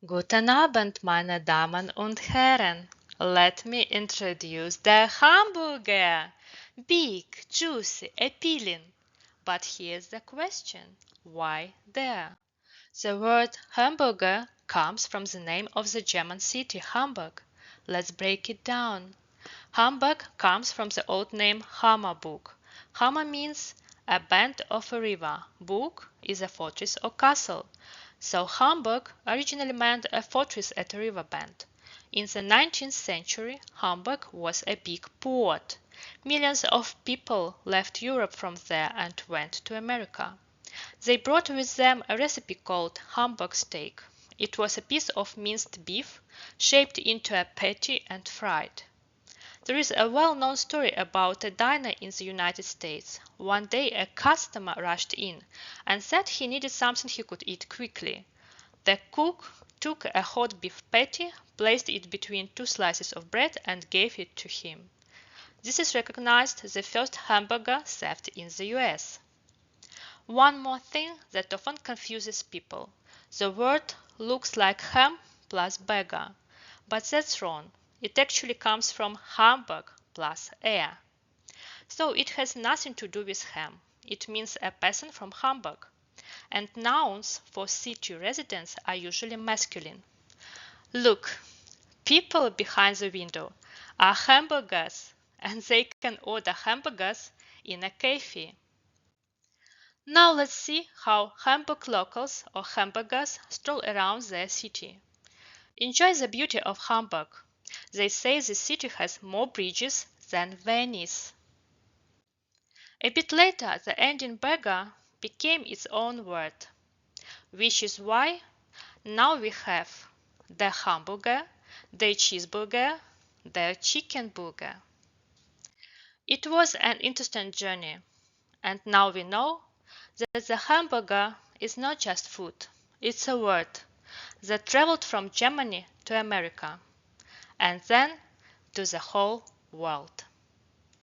Guten Abend, meine Damen und Herren. Let me introduce the Hamburger. Big, juicy, appealing. But here's the question. Why there? The word Hamburger comes from the name of the German city Hamburg. Let's break it down. Hamburg comes from the old name Hammaburg. Hammer means a bend of a river. Burg is a fortress or castle. So Hamburg originally meant a fortress at a river bend. In the 19th century, Hamburg was a big port. Millions of people left Europe from there and went to America. They brought with them a recipe called Hamburg steak. It was a piece of minced beef shaped into a patty and fried. There is a well-known story about a diner in the United States. One day a customer rushed in and said he needed something he could eat quickly. The cook took a hot beef patty, placed it between two slices of bread and gave it to him. This is recognized the first hamburger served in the US. One more thing that often confuses people. The word looks like ham plus burger, but that's wrong. It actually comes from Hamburg plus air. So it has nothing to do with ham. It means a person from Hamburg. And nouns for city residents are usually masculine. Look, people behind the window are hamburgers, and they can order hamburgers in a cafe. Now let's see how Hamburg locals or hamburgers stroll around their city. Enjoy the beauty of Hamburg. They say the city has more bridges than Venice. A bit later, the ending burger became its own word, which is why now we have the hamburger, the cheeseburger, the chicken burger. It was an interesting journey, and now we know that the hamburger is not just food, it's a word that traveled from Germany to America and then to the whole world.